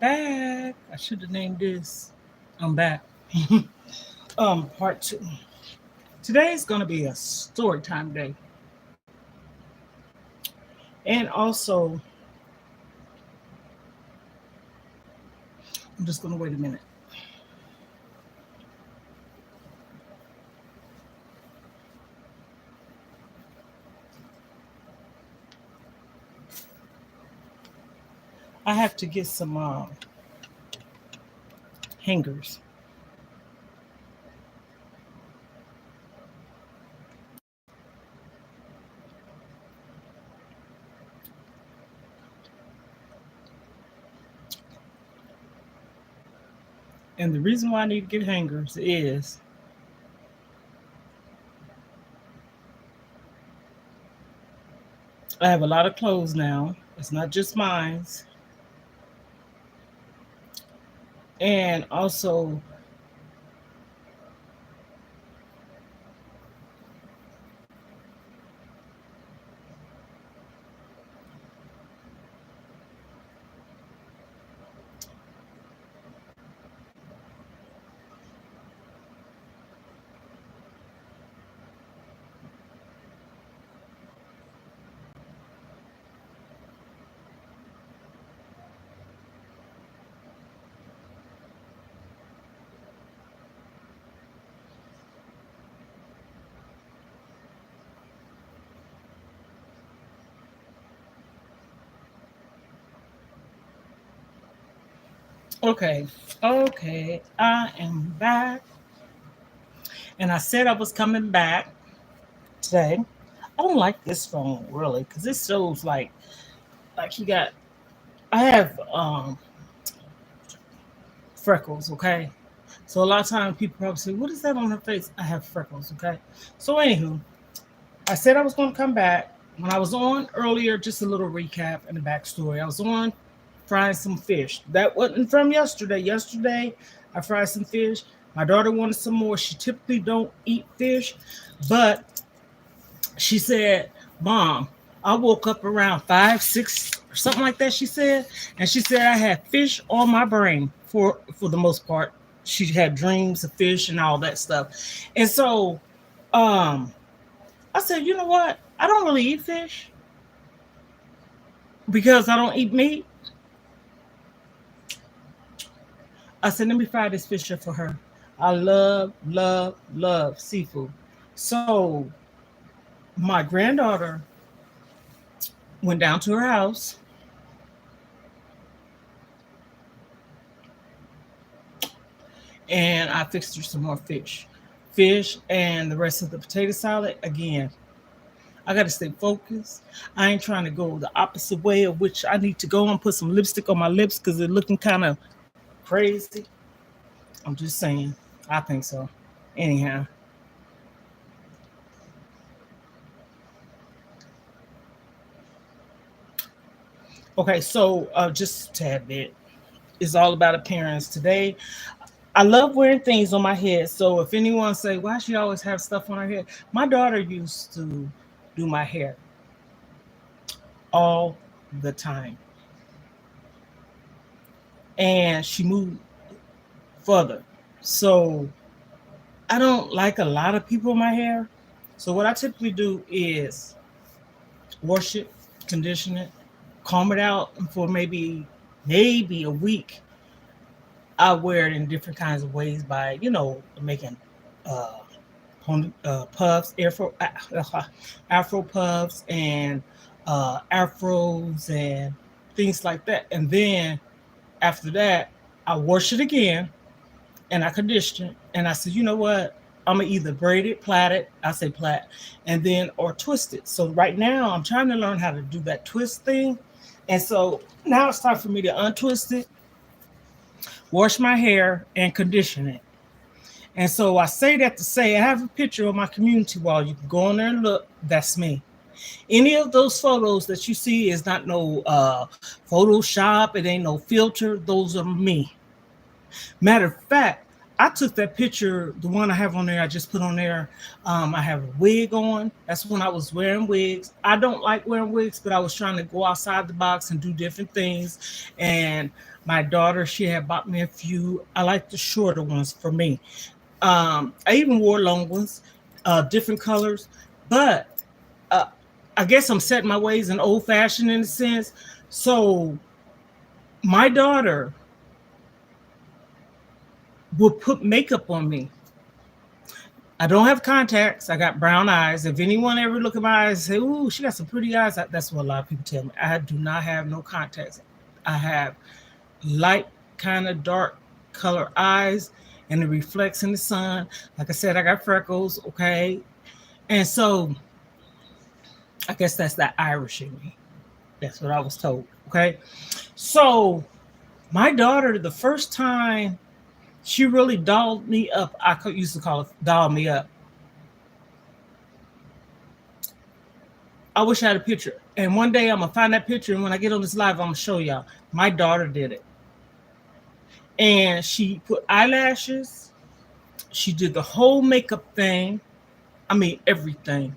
back. I should have named this. I'm back. Part two. Today is gonna be a story time day. And also, I'm just gonna wait a minute. I have to get some hangers. And the reason why I need to get hangers is I have a lot of clothes now. It's not just mine. And also, okay, okay, I am back. And I said I was coming back today. I don't like this phone really because it shows like you got. I have freckles. Okay, so a lot of times people probably say, "What is that on her face?" I have freckles. Okay, so anywho, I said I was going to come back when I was on earlier. Just a little recap and a backstory. I was on frying some fish. That wasn't from yesterday. Yesterday I fried some fish. My daughter wanted some more. She typically don't eat fish, but she said, "Mom, I woke up around 5, 6, or something like that." She said, and she said I had fish on my brain for the most part. She had dreams of fish and all that stuff, and so um, I said, "You know what? I don't really eat fish because I don't eat meat." I said, "Let me fry this fish up for her." I love, love, love seafood. So my granddaughter went down to her house and I fixed her some more fish. Fish and the rest of the potato salad. Again, I got to stay focused. I ain't trying to go the opposite way of which I need to go and put some lipstick on my lips because they're looking kind of crazy. I'm just saying. I think so. Anyhow. Okay, so just a tad bit. It's all about appearance. Today, I love wearing things on my head. So if anyone say, "Why she always have stuff on her head?" My daughter used to do my hair all the time, and she moved further. So I don't like a lot of people in my hair. So what I typically do is wash it, condition it, comb it out for maybe a week. I wear it in different kinds of ways by making uh, puffs, afro puffs, and afros and things like that. And then after that, I wash it again and I condition it. And I said, "You know what? I'm gonna either braid it, plait it. I say plait, and then or twist it." So right now, I'm trying to learn how to do that twist thing. And so now it's time for me to untwist it, wash my hair, and condition it. And so I say that to say I have a picture of my community wall. You can go on there and look. That's me. Any of those photos that you see is not no Photoshop. It ain't no filter. Those are me. Matter of fact, I took that picture, the one I have on there, I just put on there. I have a wig on. That's when I was wearing wigs. I don't like wearing wigs, but I was trying to go outside the box and do different things. And my daughter, she had bought me a few. I like the shorter ones for me. I even wore long ones, different colors. But uh, I guess I'm setting my ways in old fashioned in a sense. So my daughter will put makeup on me. I don't have contacts. I got brown eyes. If anyone ever look at my eyes and say, "Ooh, she got some pretty eyes," that's what a lot of people tell me. I do not have no contacts. I have light, kind of dark color eyes, and it reflects in the sun. Like I said, I got freckles. Okay, and so I guess that's that Irish in me. That's what I was told. Okay, so my daughter, the first time she really dolled me up, I used to call it doll me up. I wish I had a picture. And one day I'm gonna find that picture, and when I get on this live, I'm gonna show y'all. My daughter did it, and she put eyelashes. She did the whole makeup thing. I mean everything.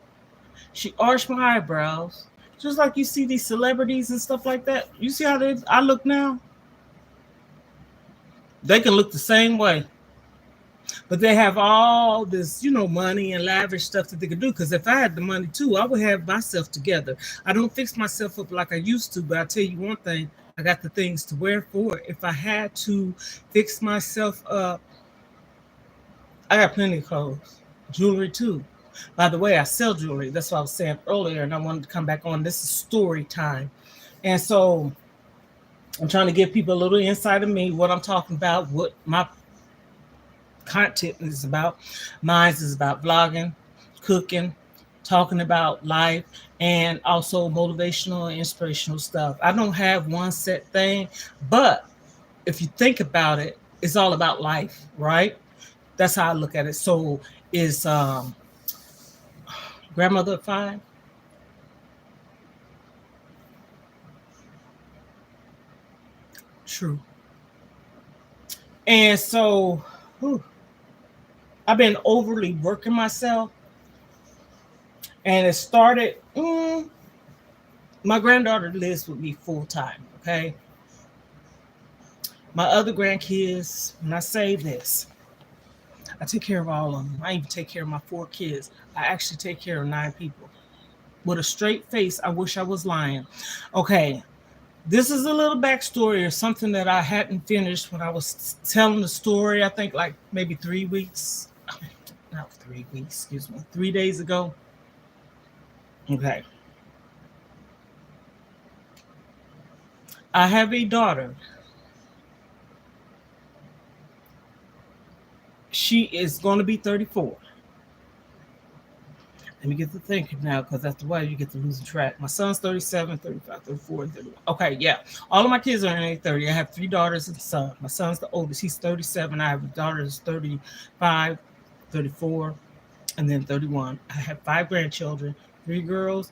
She arched my eyebrows, just like you see these celebrities and stuff like that. You see how I look now? They can look the same way, but they have all this, money and lavish stuff that they could do. Because if I had the money too, I would have myself together. I don't fix myself up like I used to, but I tell you one thing, I got the things to wear for it. If I had to fix myself up, I got plenty of clothes, jewelry too. By the way, I sell jewelry. That's what I was saying earlier, and I wanted to come back on. This is story time, and so I'm trying to give people a little insight of me, what I'm talking about, what my content is about. Mine is about vlogging, cooking, talking about life, and also motivational and inspirational stuff. I don't have one set thing, but if you think about it, it's all about life, right? That's how I look at it. So is grandmother of five? True. And so whew, I've been overly working myself, and it started. My granddaughter lives with me full time. Okay, my other grandkids. When I say this, I take care of all of them. I even take care of my four kids. I actually take care of 9 people with a straight face. I wish I was lying. Okay, this is a little backstory or something that I hadn't finished when I was telling the story. I think like maybe 3 weeks, not 3 weeks, excuse me, 3 days ago. Okay. I have a daughter. She is going to be 34. Let me get to thinking now, because that's the way you get to losing track. My son's 37, 35, 34, and 31. Okay, yeah. All of my kids are in their 30. I have 3 daughters and a son. My son's the oldest. He's 37. I have a daughter that's 35, 34, and then 31. I have 5 grandchildren, 3 girls,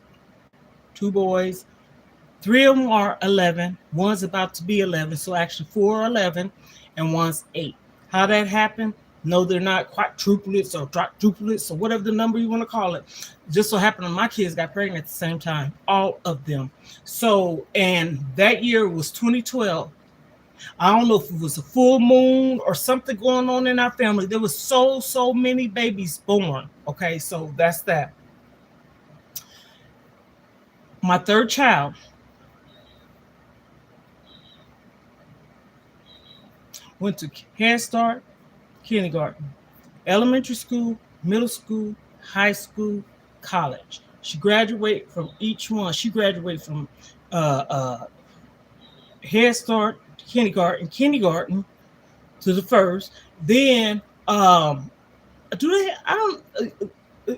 2 boys. 3 of them are 11. One's about to be 11. So actually 4 are 11 and one's 8. How that happened? No, they're not quadruplets or quadruplets or whatever the number you want to call it. Just so happened my kids got pregnant at the same time, all of them. So, and that year was 2012. I don't know if it was a full moon or something going on in our family. There was so many babies born. Okay, so that's that. My third child went to Head Start, kindergarten, elementary school, middle school, high school, college. She graduated from each one. She graduated from uh, uh, Head Start, kindergarten to the first. Then do they? I don't.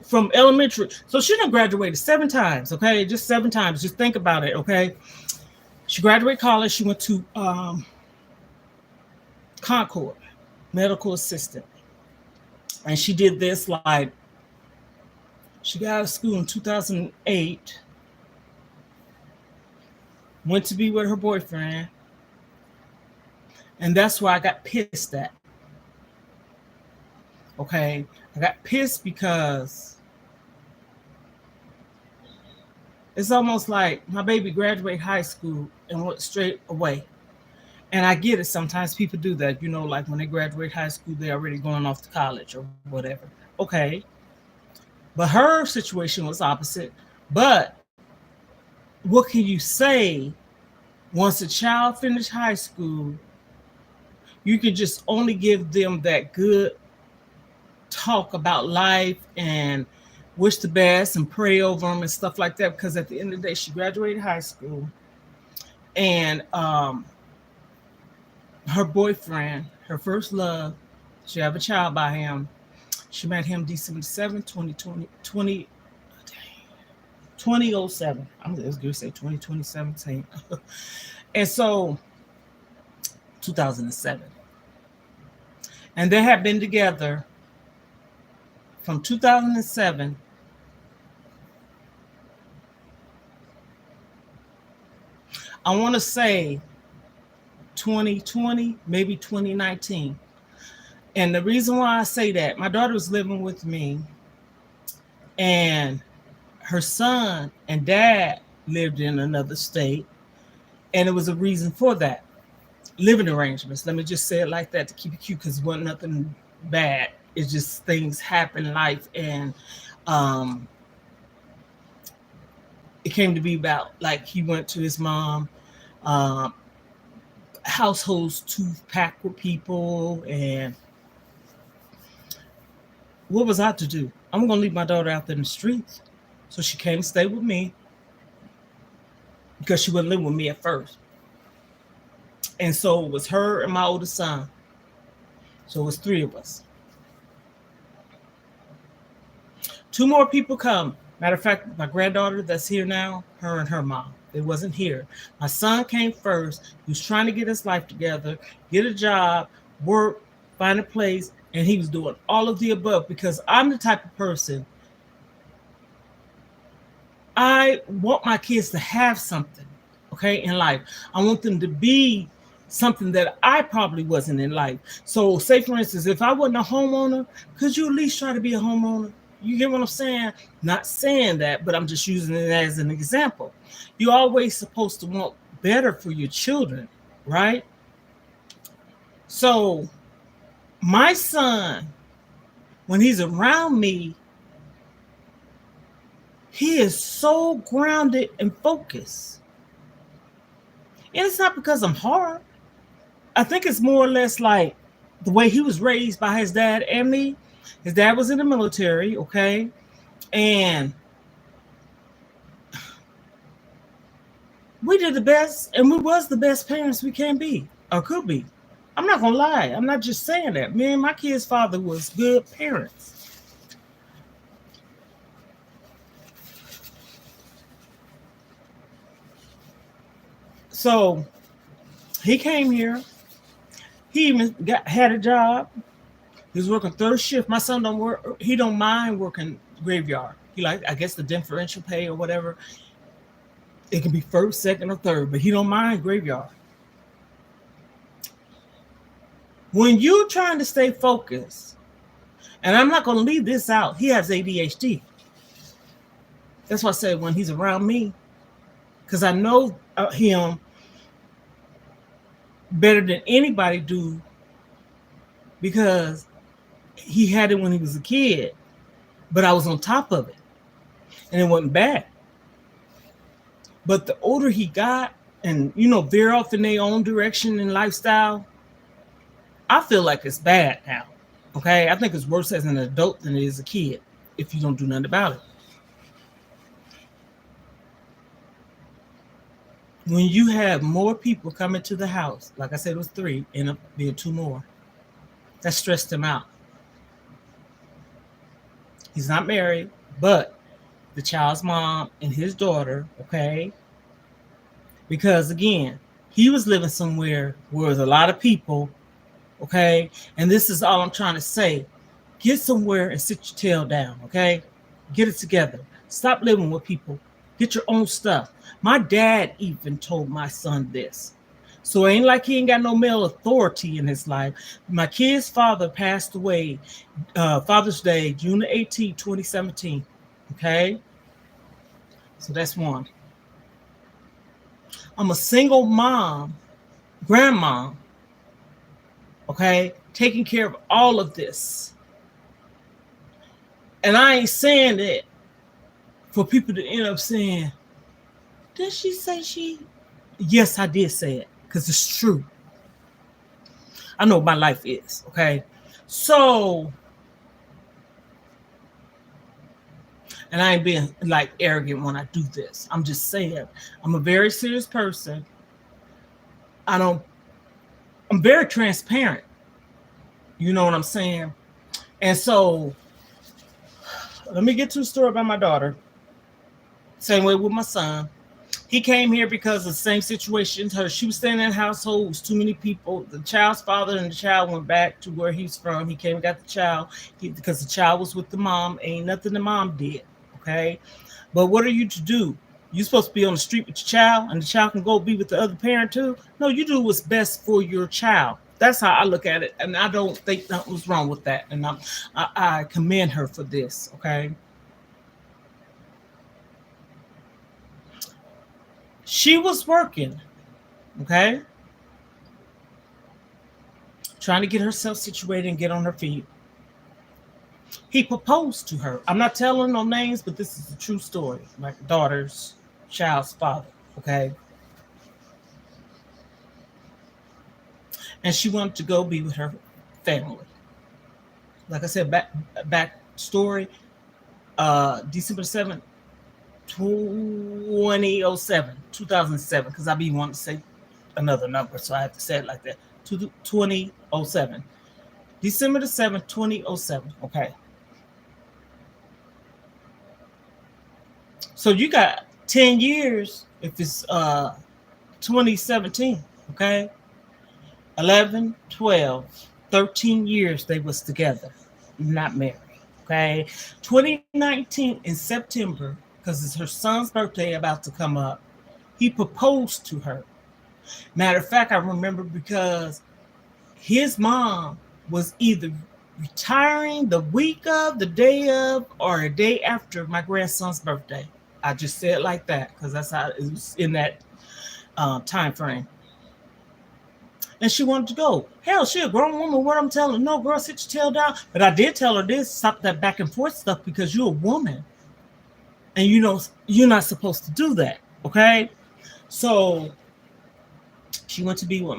From elementary, so she done graduated 7 times. Okay, just 7 times. Just think about it. Okay, she graduated college. She went to Concord, medical assistant, and she did this like she got out of school in 2008, went to be with her boyfriend, and that's where I got pissed at. Okay. I got pissed because it's almost like my baby graduated high school and went straight away. And I get it. Sometimes people do that. Like when they graduate high school, they're already going off to college or whatever. Okay. But her situation was opposite. But what can you say once a child finished high school? You can just only give them that good talk about life and wish the best and pray over them and stuff like that. Because at the end of the day, she graduated high school, and her boyfriend, her first love, she have a child by him. She met him December 7th, 2007. I'm just going to say 2017. And so 2007. And they have been together from 2007 I want to say 2020, maybe 2019. And the reason why I say that, my daughter was living with me, and her son and dad lived in another state, and it was a reason for that. Living arrangements. Let me just say it like that to keep it cute, because it wasn't nothing bad. It's just things happen in life, and it came to be about, like, he went to his mom households to pack with people, and what was I to do? I'm gonna leave my daughter out there in the streets. So she came to stay with me because she wouldn't live with me at first. And so it was her and my oldest son. So it was three of us. Two more people come. Matter of fact, my granddaughter that's here now, her and her mom. They wasn't here. My son came first. He was trying to get his life together, get a job, work, find a place, and he was doing all of the above, because I'm the type of person, I want my kids to have something, okay, in life. I want them to be something that I probably wasn't in life. So say, for instance, if I wasn't a homeowner, could you at least try to be a homeowner? You get what I'm saying? Not saying that, but I'm just using it as an example. You're always supposed to want better for your children, right? So my son, when he's around me, he is so grounded and focused. And it's not because I'm hard. I think it's more or less like the way he was raised by his dad and me. His dad was in the military, okay? And we did the best, and we was the best parents we can be, or could be. I'm not gonna lie. I'm not just saying that. Me and my kid's father was good parents. So he came here. He even had a job. He was working third shift. My son don't work. He don't mind working graveyard. He like, I guess, the differential pay or whatever. It can be first, second, or third, but he don't mind graveyard. When you're trying to stay focused, and I'm not going to leave this out, he has ADHD. That's why I said when he's around me, because I know him better than anybody do, because he had it when he was a kid, but I was on top of it, and it wasn't bad. But the older he got, and veer off in their own direction and lifestyle, I feel like it's bad now. Okay, I think it's worse as an adult than it is a kid if you don't do nothing about it. When you have more people coming to the house, like I said, it was three, ended up being two more, that stressed him out. He's not married, but the child's mom and his daughter, okay? Because again, he was living somewhere where there's a lot of people, okay? And this is all I'm trying to say. Get somewhere and sit your tail down, okay? Get it together. Stop living with people. Get your own stuff. My dad even told my son this. So it ain't like he ain't got no male authority in his life. My kid's father passed away Father's Day, June 18, 2017. Okay? So that's one. I'm a single mom, grandma, okay, taking care of all of this. And I ain't saying that for people to end up saying, did she say she? Yes, I did say it because it's true. I know what my life is, okay? So, and I ain't being like arrogant when I do this. I'm just saying, I'm a very serious person. I'm very transparent. You know what I'm saying? And so, let me get to a story about my daughter. Same way with my son. He came here because of the same situation. She was staying in a household. It was too many people. The child's father and the child went back to where he's from. He came and got the child because the child was with the mom. Ain't nothing the mom did. Okay. But what are you to do? You're supposed to be on the street with your child and the child can go be with the other parent too? No, you do what's best for your child. That's how I look at it. And I don't think nothing was wrong with that. And I commend her for this. Okay. She was working, okay, trying to get herself situated and get on her feet. He proposed to her. I'm not telling no names, but this is a true story. My daughter's child's father, okay? And she wanted to go be with her family. Like I said, back story, December 7th, 2007, because I be wanting to say another number, so I have to say it like that. 2007. December the 7th, 2007. Okay. So you got 10 years if it's 2017. Okay. 11, 12, 13 years they was together, not married. Okay. 2019 in September, because it's her son's birthday about to come up, he proposed to her. Matter of fact, I remember because his mom was either retiring the week of, the day of, or a day after my grandson's birthday. I just said it like that because that's how it was in that time frame. And she wanted to go. Hell, she a grown woman. What I'm telling her, no, girl, sit your tail down. But I did tell her this, stop that back and forth stuff because you're a woman. And you know, you're not supposed to do that. Okay? So she went to be with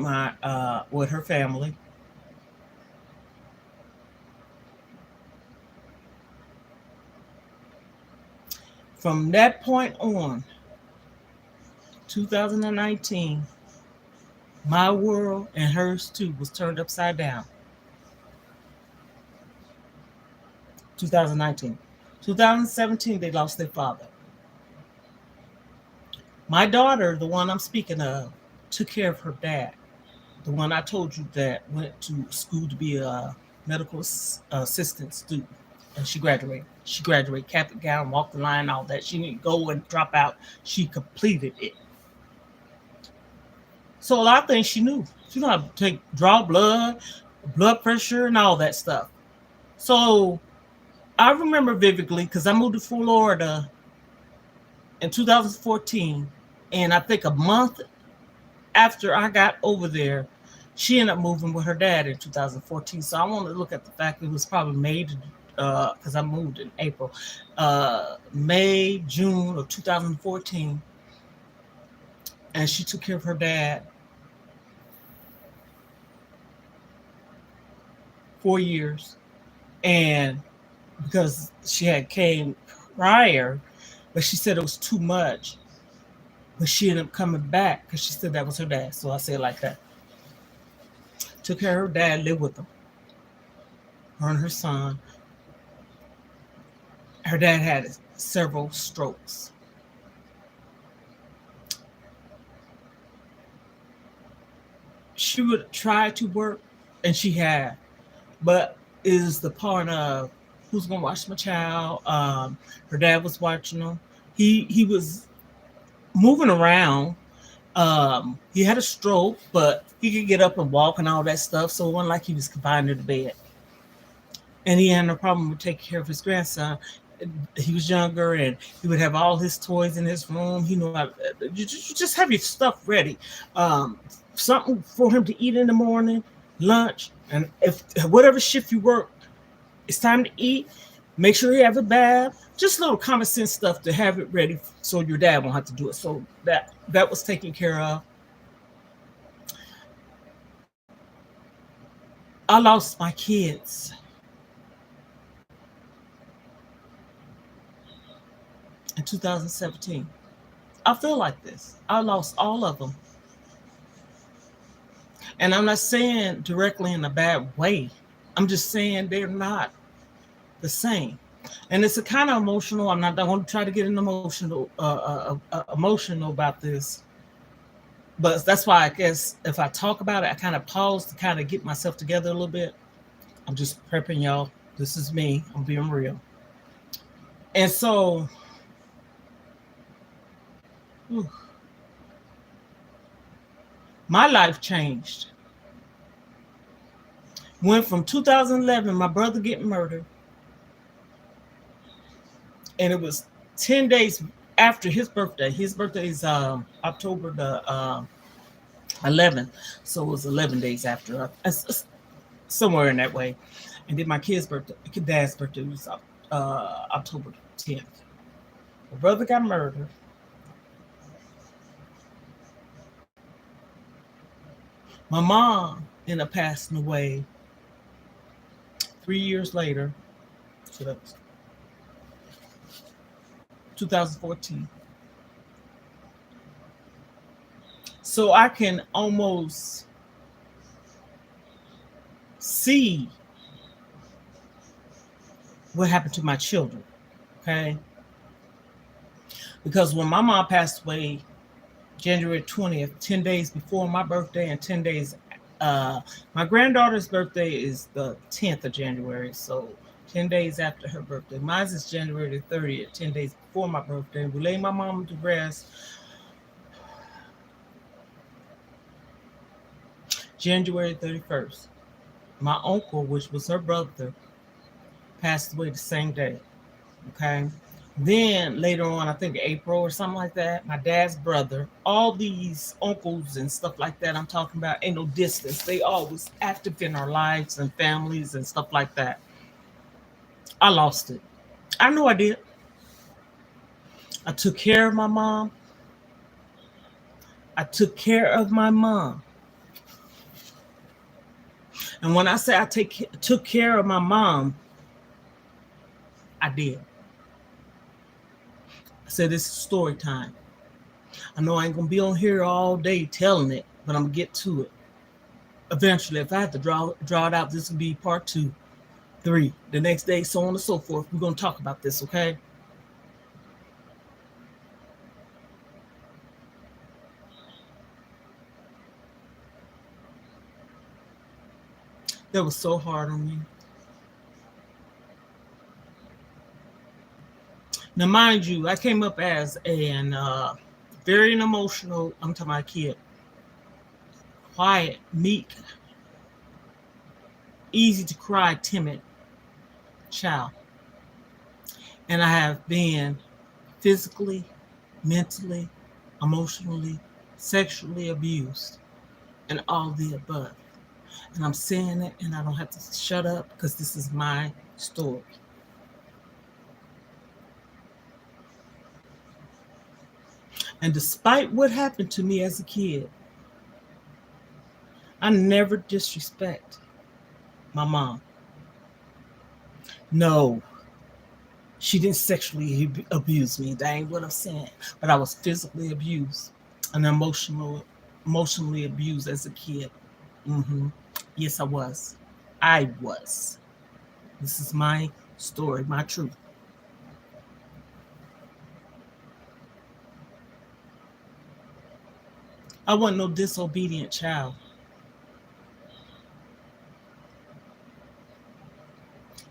with her family. From that point on, 2019, my world and hers too was turned upside down. 2019. 2017, they lost their father. My daughter, the one I'm speaking of, took care of her dad. The one I told you that went to school to be a medical assistant student. And she graduated. She graduated, Catholic gown, walked the line, all that. She didn't go and drop out. She completed it. So a lot of things she knew. She knew how to draw blood pressure, and all that stuff. So I remember vividly because I moved to Florida in 2014. And I think a month after I got over there, she ended up moving with her dad in 2014. So I want to look at the fact it was probably May, because I moved in April, May, June of 2014. And she took care of her dad 4 years. And because she had came prior, but she said it was too much. But she ended up coming back because she said that was her dad. So I said it like that. Took care of her dad, lived with them. Her and her son. Her dad had several strokes. She would try to work, and she had, but it is the part of who's gonna watch my child. Her dad was watching them. He was moving around. He had a stroke, but he could get up and walk and all that stuff. So it wasn't like he was confined to the bed. And he had no problem with taking care of his grandson. He was younger, and he would have all his toys in his room. He knew how you just have your stuff ready. Something for him to eat in the morning, lunch, and if whatever shift you work, it's time to eat. Make sure you have a bath. Just little common sense stuff to have it ready so your dad won't have to do it. So that was taken care of. I lost my kids in 2017. I feel like this. I lost all of them. And I'm not saying directly in a bad way. I'm just saying they're not the same. And it's a kind of emotional. I'm not going to try to get an emotional about this, but that's why I guess if I talk about it, I kind of pause to kind of get myself together a little bit. I'm just prepping y'all. This is me. I'm being real. And so, my life changed. Went from 2011, my brother getting murdered, and it was 10 days after his birthday. His birthday is October the 11th, so it was 11 days after, somewhere in that way. And then my dad's birthday was October 10th. My brother got murdered. My mom ended up passing away 3 years later. So that was 2014. So I can almost see what happened to my children. Okay. Because when my mom passed away January 20th, 10 days before my birthday and 10 days, my granddaughter's birthday is the 10th of January. So 10 days after her birthday. Mine is January the 30th, 10 days before my birthday. We laid my mom to rest January 31st. My uncle, which was her brother, passed away the same day. Okay. Then later on, I think April or something like that, my dad's brother, all these uncles and stuff like that I'm talking about, ain't no distance. They always active in our lives and families and stuff like that. I lost it. I know I did. I took care of my mom. I took care of my mom. And when I say I took care of my mom, I did. I said, this is story time. I know I ain't going to be on here all day telling it, but I'm going to get to it. Eventually, if I have to draw it out, this will be part 2, 3. The next day, so on and so forth. We're going to talk about this, okay? That was so hard on me. Now, mind you, I came up as an very emotional, I'm talking about a kid, quiet, meek, easy to cry, timid child. And I have been physically, mentally, emotionally, sexually abused, and all the above. And I'm saying it, and I don't have to shut up because this is my story. And despite what happened to me as a kid, I never disrespect my mom. No, she didn't sexually abuse me. That ain't what I'm saying. But I was physically abused and emotionally abused as a kid. Yes, I was. I was. This is my story, my truth. I wasn't no disobedient child.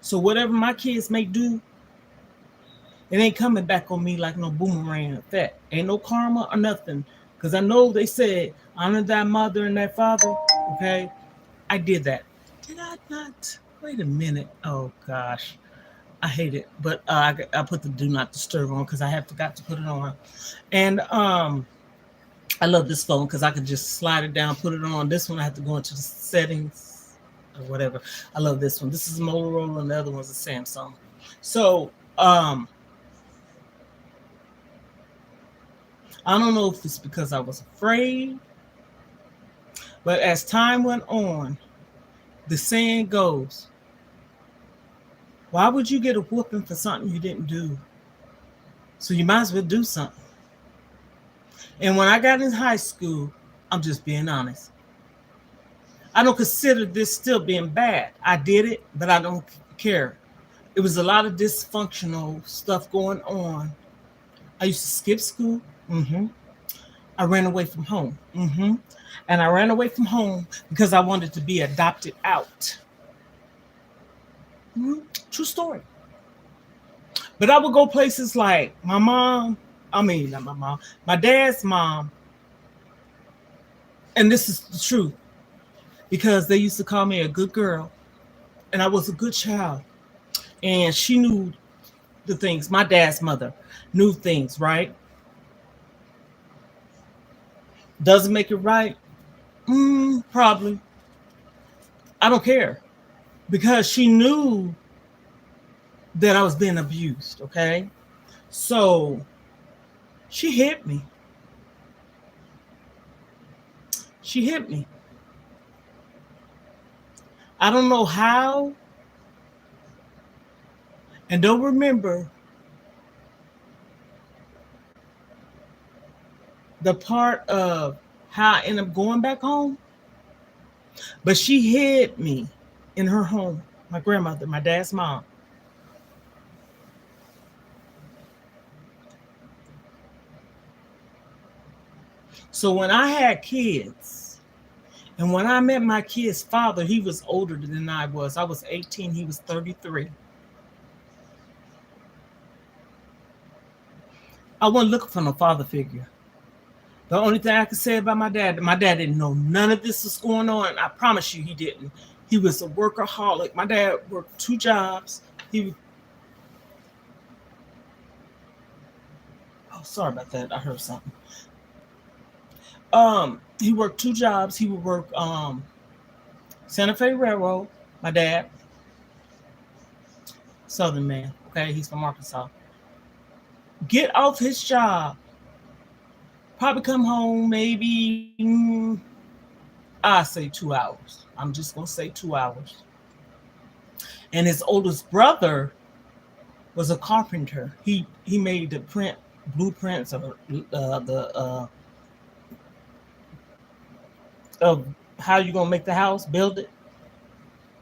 So whatever my kids may do, it ain't coming back on me like no boomerang effect. Ain't no karma or nothing. Because I know they said honor thy mother and thy father. Okay, I did that. Did I not? Wait a minute. Oh gosh, I hate it. But I put the do not disturb on because I had forgot to put it on. And I love this phone because I could just slide it down, put it on. This one I have to go into the settings or whatever. I love this one. This is Motorola and the other one's a Samsung. So I don't know if it's because I was afraid, but as time went on, the saying goes, why would you get a whooping for something you didn't do? So you might as well do something. And when I got in high school, I'm just being honest. I don't consider this still being bad. I did it, but I don't care. It was a lot of dysfunctional stuff going on. I used to skip school. I ran away from home. And I ran away from home because I wanted to be adopted out. True story. But I would go places like my mom, I mean, not my mom, my dad's mom. And this is the truth because they used to call me a good girl and I was a good child. And she knew the things. My dad's mother knew things, right? Doesn't make it right? Probably. I don't care because she knew that I was being abused, okay? So she hit me. She hit me. I don't know how. And don't remember the part of how I ended up going back home. But she hid me in her home, my grandmother, my dad's mom. So when I had kids, and when I met my kid's father, he was older than I was. I was 18, he was 33. I wasn't looking for no father figure. The only thing I could say about my dad didn't know none of this was going on. I promise you he didn't. He was a workaholic. My dad worked 2 jobs. Oh, sorry about that. I heard something. He worked 2 jobs. He would work Santa Fe Railroad, my dad. Southern man. Okay, he's from Arkansas. Get off his job. Probably come home maybe I say 2 hours. I'm just gonna say 2 hours. And his oldest brother was a carpenter. He made the blueprints of how you gonna make the house, build it.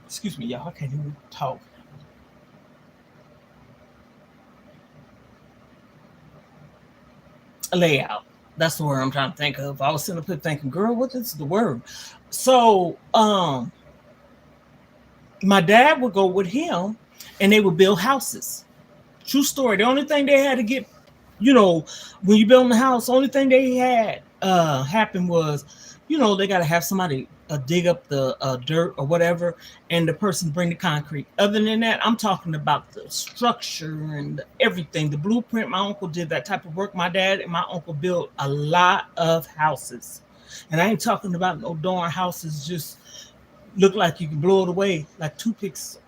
Excuse me, y'all. I can't even talk. A layout. That's the word I'm trying to think of. I was sitting up here thinking, girl, what is the word? So my dad would go with him and they would build houses. True story. The only thing they had to get, when you build a house, the only thing they had happen was, they got to have somebody dig up the dirt or whatever, and the person bring the concrete. Other than that, I'm talking about the structure and everything. The blueprint, my uncle did that type of work. My dad and my uncle built a lot of houses. And I ain't talking about no darn houses just look like you can blow it away like toothpicks.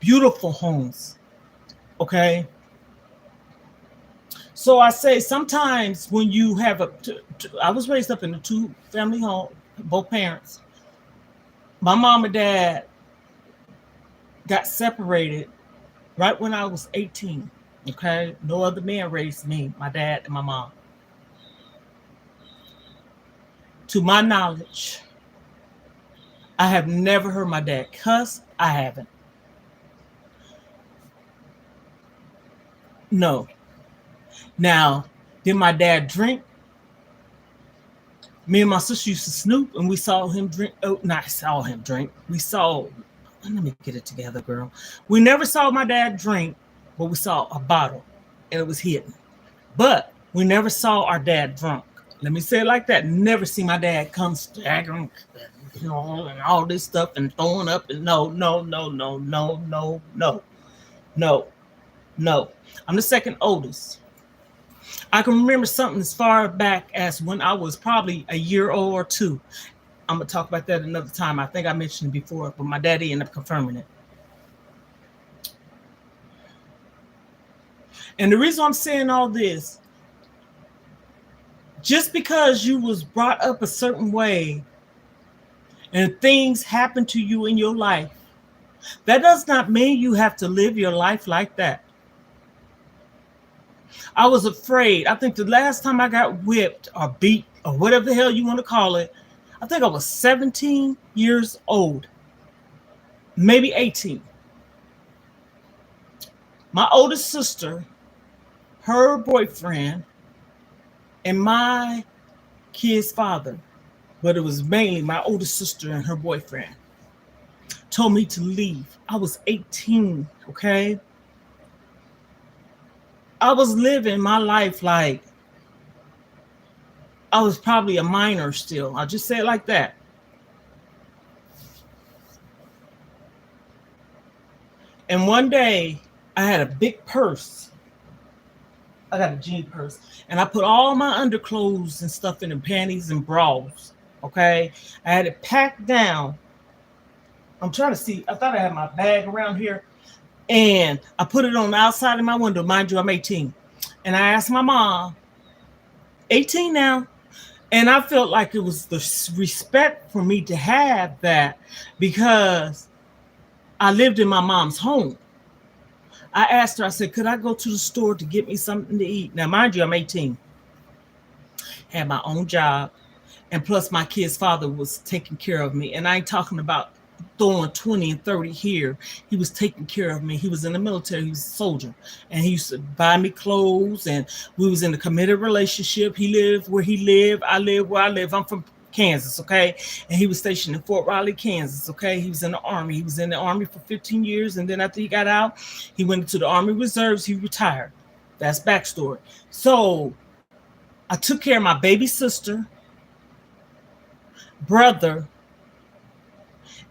Beautiful homes. Okay. So I say sometimes when you have I was raised up in a 2-family home, both parents. My mom and dad got separated right when I was 18. Okay. No other man raised me, my dad and my mom. To my knowledge, I have never heard my dad cuss. I haven't. No. Now, did my dad drink? Me and my sister used to snoop and we saw him drink. Oh, not saw him drink. Let me get it together, girl. We never saw my dad drink, but we saw a bottle and it was hidden. But we never saw our dad drunk. Let me say it like that. Never see my dad come staggering, and all this stuff and throwing up. And no, no, no, no, no, no, no, no, no. I'm the second oldest. I can remember something as far back as when I was probably a year old or two. I'm gonna talk about that another time. I think I mentioned it before, but my daddy ended up confirming it. And the reason I'm saying all this, just because you was brought up a certain way and things happen to you in your life, that does not mean you have to live your life like that. I was afraid. I think the last time I got whipped or beat or whatever the hell you want to call it, I think I was 17 years old, maybe 18. My oldest sister, her boyfriend, and my kid's father, but it was mainly my oldest sister and her boyfriend, told me to leave. I was 18, okay? I was living my life like I was probably a minor still. I'll just say it like that. And one day I had a big purse. I got a jean purse. And I put all my underclothes and stuff in the panties and bras. Okay. I had it packed down. I'm trying to see. I thought I had my bag around here. And I put it on the outside of my window. Mind you, I'm 18. And I asked my mom, 18 now. And I felt like it was the respect for me to have that because I lived in my mom's home. I asked her, I said, could I go to the store to get me something to eat? Now, mind you, I'm 18. Had my own job. And plus my kid's father was taking care of me. And I ain't talking about throwing 20 and 30 here. He was taking care of me. He was in the military. He was a soldier. And he used to buy me clothes. And we was in a committed relationship. He lived where he lived. I live where I live. I'm from Kansas, okay? And he was stationed in Fort Riley, Kansas, okay? He was in the Army. He was in the Army for 15 years. And then after he got out, he went into the Army Reserves. He retired. That's backstory. So I took care of my baby sister, brother,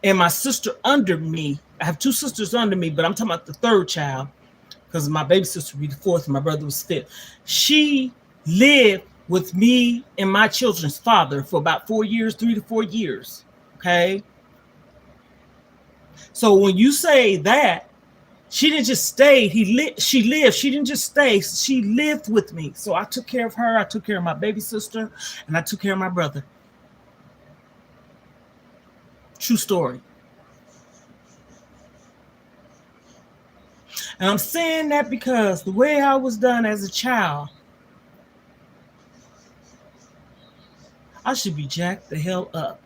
and my sister under me. I have two sisters under me, but I'm talking about the third child because my baby sister would be the fourth and my brother was fifth. She lived with me and my children's father for about 4 years, 3 to 4 years. Okay. So when you say that, she didn't just stay. She lived. She didn't just stay. She lived with me. So I took care of her. I took care of my baby sister and I took care of my brother. True story. And I'm saying that because the way I was done as a child, I should be jacked the hell up.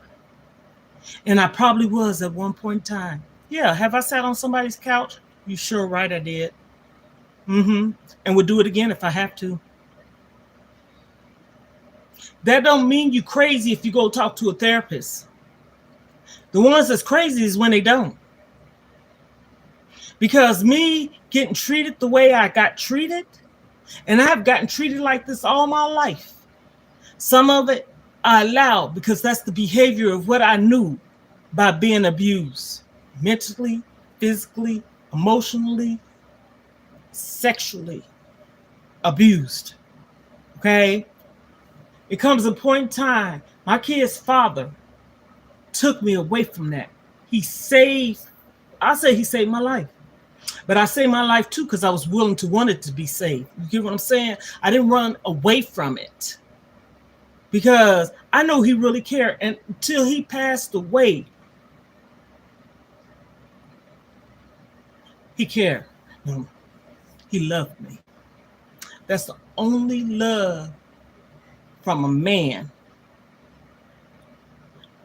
And I probably was at one point in time. Yeah, have I sat on somebody's couch? You sure right I did. And would do it again if I have to. That don't mean you crazy if you go talk to a therapist. The ones that's crazy is when they don't. Because me getting treated the way I got treated, and I have gotten treated like this all my life. Some of it I allowed because that's the behavior of what I knew by being abused. Mentally, physically, emotionally, sexually abused. Okay? It comes a point in time, my kid's father took me away from that. He saved my life. But I saved my life too because I was willing to want it to be saved. You get what I'm saying? I didn't run away from it because I know he really cared. And until he passed away, he cared. He loved me. That's the only love from a man.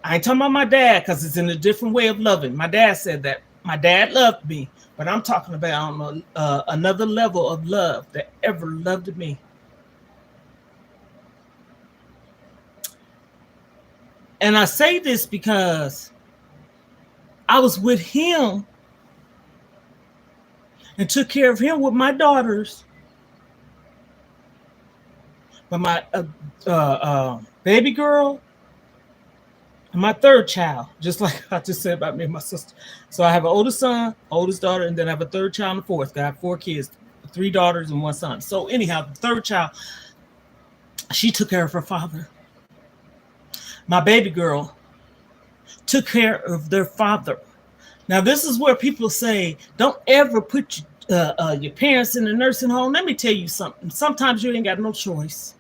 I ain't talking about my dad because it's in a different way of loving. My dad said that. My dad loved me, but I'm talking about another level of love that ever loved me. And I say this because I was with him and took care of him with my daughters But my baby girl and my third child, just like I just said about me and my sister. So I have an oldest son, oldest daughter, and then I have a third child and a fourth. I have 4 kids, 3 daughters and 1 son. So anyhow, the third child, she took care of her father. My baby girl took care of their father. Now, this is where people say, don't ever put your parents in a nursing home. Let me tell you something. Sometimes you ain't got no choice.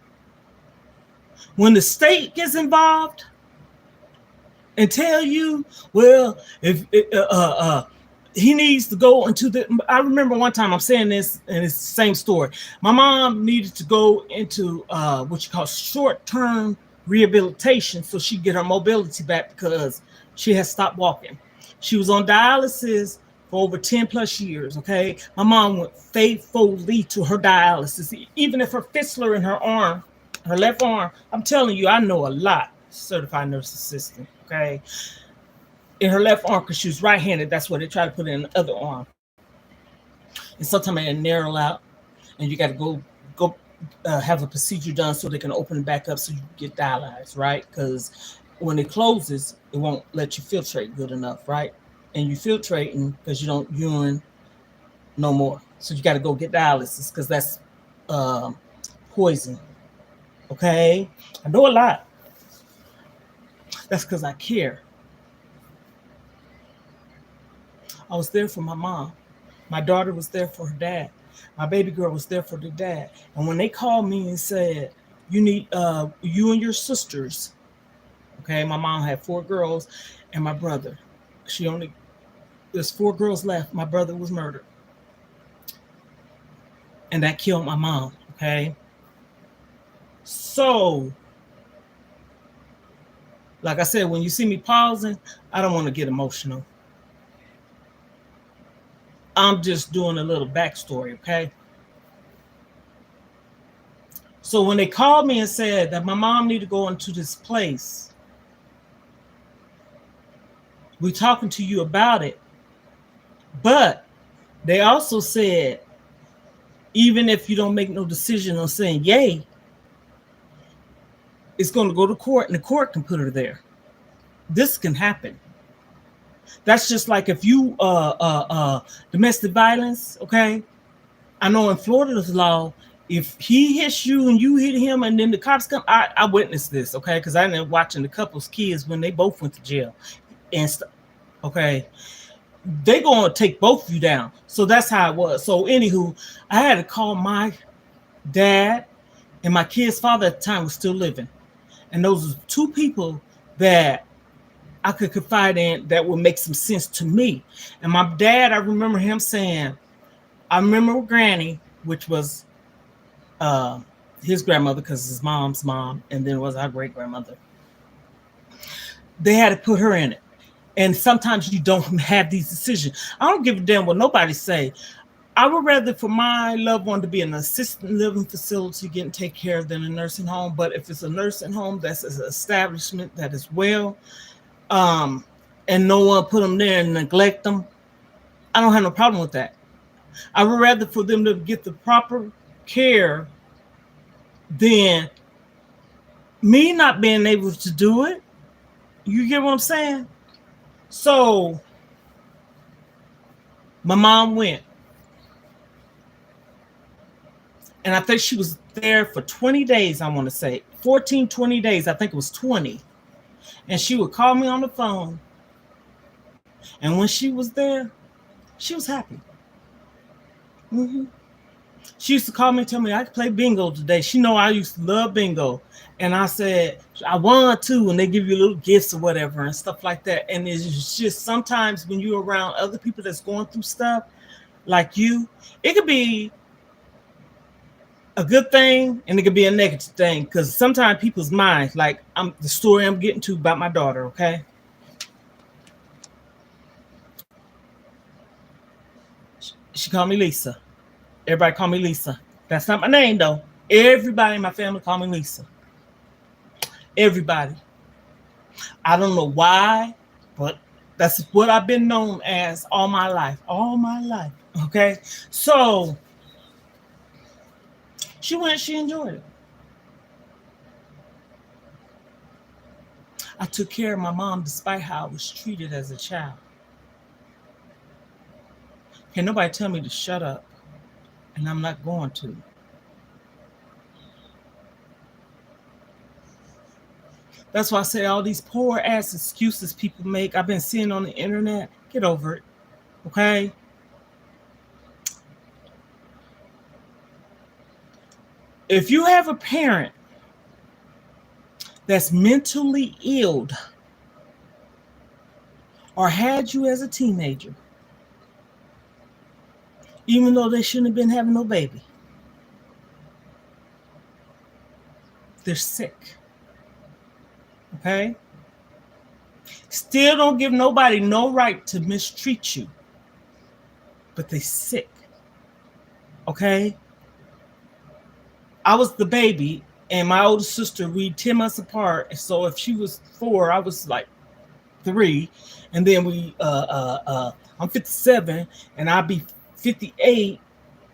When the state gets involved and tell you, well, if he needs to go into the, I remember one time I'm saying this, and it's the same story. My mom needed to go into what you call short-term rehabilitation so she could get her mobility back because she had stopped walking. She was on dialysis for over 10 plus years, okay? My mom went faithfully to her dialysis, even if her fistula in her arm, her left arm, I'm telling you, I know a lot, certified nurse assistant, okay? In her left arm, because she was right-handed, that's what they try to put in the other arm. And sometimes they narrow out, and you got to go have a procedure done so they can open it back up so you get dialyzed, right? Because when it closes, it won't let you filtrate good enough, right? And you filtrating because you don't urine no more. So you got to go get dialysis because that's poison. Okay? I know a lot. That's because I care. I was there for my mom. My daughter was there for her dad. My baby girl was there for the dad. And when they called me and said, you need you and your sisters, okay, my mom had 4 girls and my brother. There's 4 girls left. My brother was murdered. And that killed my mom, okay? So, like I said, when you see me pausing, I don't want to get emotional. I'm just doing a little backstory, okay? So when they called me and said that my mom needed to go into this place, we're talking to you about it. But they also said, even if you don't make no decision on saying yay, it's going to go to court and the court can put her there. This can happen. That's just like if you domestic violence, okay? I know in Florida's law, if he hits you and you hit him and then the cops come, I witnessed this, okay? Because I ended up watching the couple's kids when they both went to jail and stuff, okay? They gonna take both of you down. So that's how it was. So anywho, I had to call my dad, and my kid's father at the time was still living. And those are 2 people that I could confide in that would make some sense to me. And my dad, I remember him saying, I remember Granny, which was his grandmother, because his mom's mom, and then it was our great grandmother. They had to put her in it. And sometimes you don't have these decisions. I don't give a damn what nobody say. I would rather for my loved one to be in an assisted living facility getting taken care of than a nursing home. But if it's a nursing home, that's an establishment that is well, and no one put them there and neglect them, I don't have no problem with that. I would rather for them to get the proper care than me not being able to do it. You get what I'm saying? So my mom went. And I think she was there for 20 days, I want to say. 14, 20 days. I think it was 20. And she would call me on the phone. And when she was there, she was happy. Mm-hmm. She used to call me and tell me I could play bingo today. She know I used to love bingo. And I said, I won too. And they give you little gifts or whatever and stuff like that. And it's just sometimes when you're around other people that's going through stuff like you, it could be a good thing and it could be a negative thing. Because sometimes people's minds, like the story I'm getting to about my daughter, okay? She called me Lisa. Everybody call me Lisa. That's not my name though. Everybody in my family call me Lisa. Everybody. I don't know why, but that's what I've been known as all my life. All my life. Okay. So she went, she enjoyed it. I took care of my mom despite how I was treated as a child. Can nobody tell me to shut up, and I'm not going to. That's why I say all these poor ass excuses people make. I've been seeing on the internet. Get over it, okay? If you have a parent that's mentally ill or had you as a teenager, even though they shouldn't have been having no baby, they're sick, okay? Still don't give nobody no right to mistreat you, but they sick, okay? I was the baby, and my older sister, we 10 months apart. So if she was 4, I was like 3. And then I'm 57, and I'll be 58,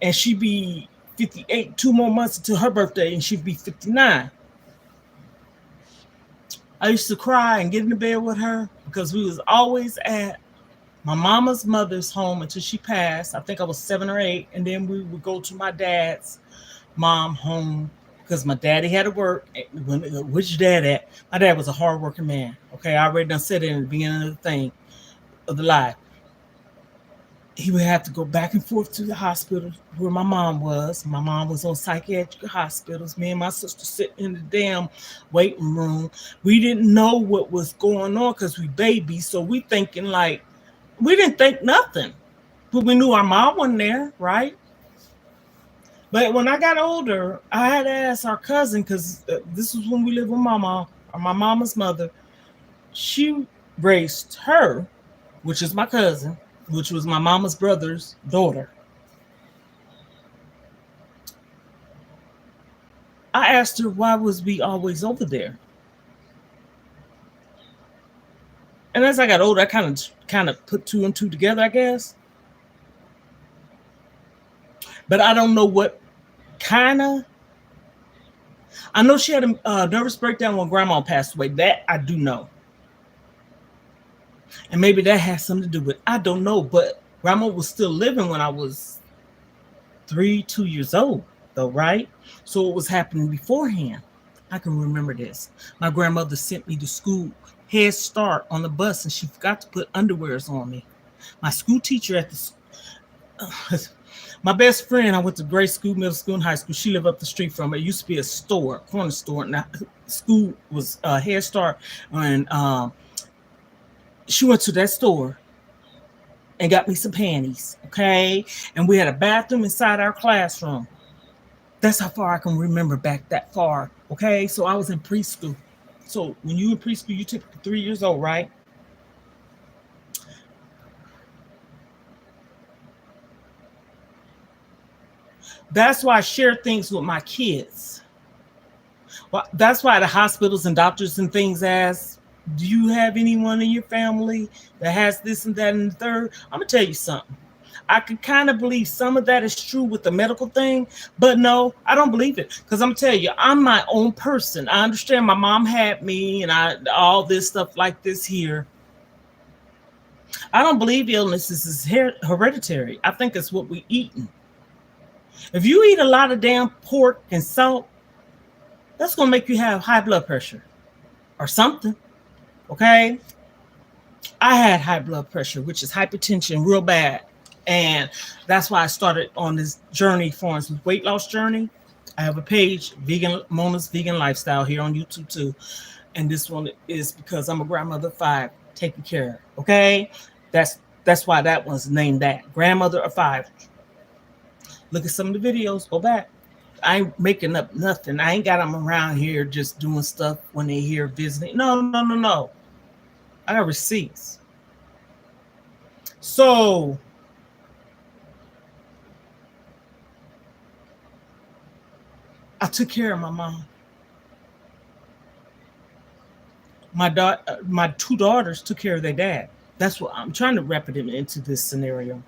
and she'd be 58, 2 more months until her birthday, and she'd be 59. I used to cry and get into bed with her because we was always at my mama's mother's home until she passed. I think I was 7 or 8, and then we would go to my dad's mom home because my daddy had to work. Where's your dad at? My dad was a hardworking man. Okay, I already done said it in the beginning of the thing, of the live. He would have to go back and forth to the hospital where my mom was. My mom was on psychiatric hospitals. Me and my sister sitting in the damn waiting room. We didn't know what was going on because we babies. So we thinking like, we didn't think nothing. But we knew our mom wasn't there, right? But when I got older, I had to ask our cousin, because this was when we lived with my mom, or my mama's mother. She raised her, which is my cousin, which was my mama's brother's daughter. I asked her, why was we always over there? And as I got older, I kind of put 2 and 2 together, I guess. But I don't know what kind of. I know she had a nervous breakdown when grandma passed away. That I do know. And maybe that has something to do with it. I don't know. But grandma was still living when I was 3, 2 years old, though, right? So it was happening beforehand. I can remember this. My grandmother sent me to school, Head Start, on the bus, and she forgot to put underwears on me. My school teacher at the my best friend, I went to grade school, middle school, and high school. She lived up the street from it. It used to be a store, corner store. Now, school was Head Start, and she went to that store and got me some panties, okay? And we had a bathroom inside our classroom. That's how far I can remember back that far, okay? So I was in preschool. So when you in preschool, you typically 3 years old, right? That's why I share things with my kids. Well, that's why the hospitals and doctors and things ask, do you have anyone in your family that has this and that and the third? I'm gonna tell you something. I could kind of believe some of that is true with the medical thing, but no, I don't believe it. Because I'm gonna tell you, I'm my own person. I understand my mom had me and all this stuff like this here. I don't believe illnesses is hereditary. I think it's what we eating. If you eat a lot of damn pork and salt, that's gonna make you have high blood pressure or something. Okay. I had high blood pressure, which is hypertension, real bad. And that's why I started on this journey for instance, weight loss journey. I have a page, Vegan Mona's Vegan Lifestyle, here on YouTube too. And this one is because I'm a grandmother of 5, taking care. Okay. That's why that one's named that. Grandmother of 5. Look at some of the videos, go back. I ain't making up nothing. I ain't got them around here just doing stuff when they here visiting. No. I got receipts. So I took care of my mom. My 2 daughters took care of their dad. That's what I'm trying to wrap it into this scenario.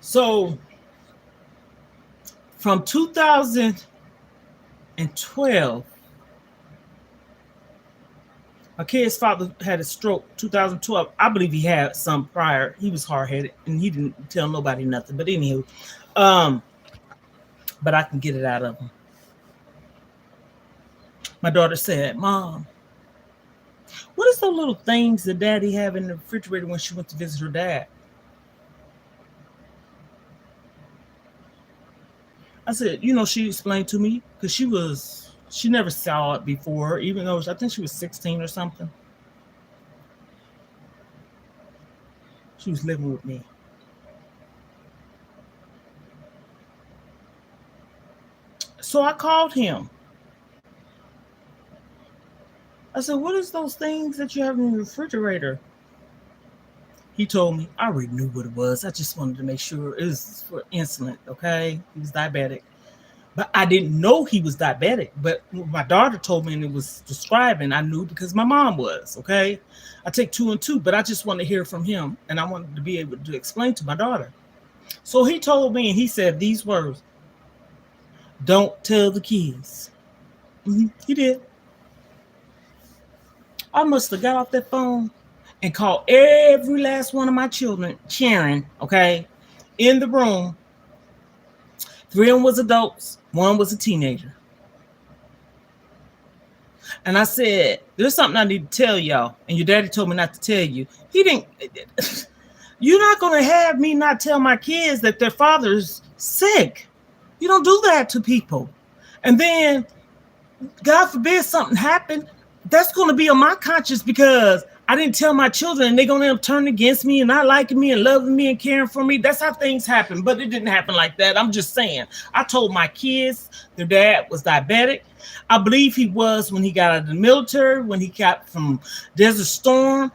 So From 2012, my kid's father had a stroke 2012. I believe he had some prior. He was hard-headed and he didn't tell nobody nothing. But anywho, um, but I can get it out of him. My daughter said, Mom, what is those little things that Daddy have in the refrigerator when she went to visit her dad? I said, she explained to me because she never saw it before, even though I think she was 16 or something. She was living with me. So I called him. I said, what is those things that you have in your refrigerator? He told me. I already knew what it was. I just wanted to make sure it was for insulin, okay? He was diabetic. But I didn't know he was diabetic. But my daughter told me and it was describing, I knew because my mom was, okay? I take 2 and 2, but I just wanted to hear from him. And I wanted to be able to explain to my daughter. So he told me and he said these words, don't tell the kids. He did. I must have got off that phone and called every last one of my children, cheering, okay, in the room. 3 of them was adults, 1 was a teenager. And I said, there's something I need to tell y'all. And your daddy told me not to tell you. He didn't. You're not going to have me not tell my kids that their father's sick. You don't do that to people. And then, God forbid something happened, that's going to be on my conscience because I didn't tell my children and they're going to end up turning against me and not liking me and loving me and caring for me. That's how things happen. But it didn't happen like that. I'm just saying. I told my kids their dad was diabetic. I believe he was when he got out of the military, when he got from Desert Storm.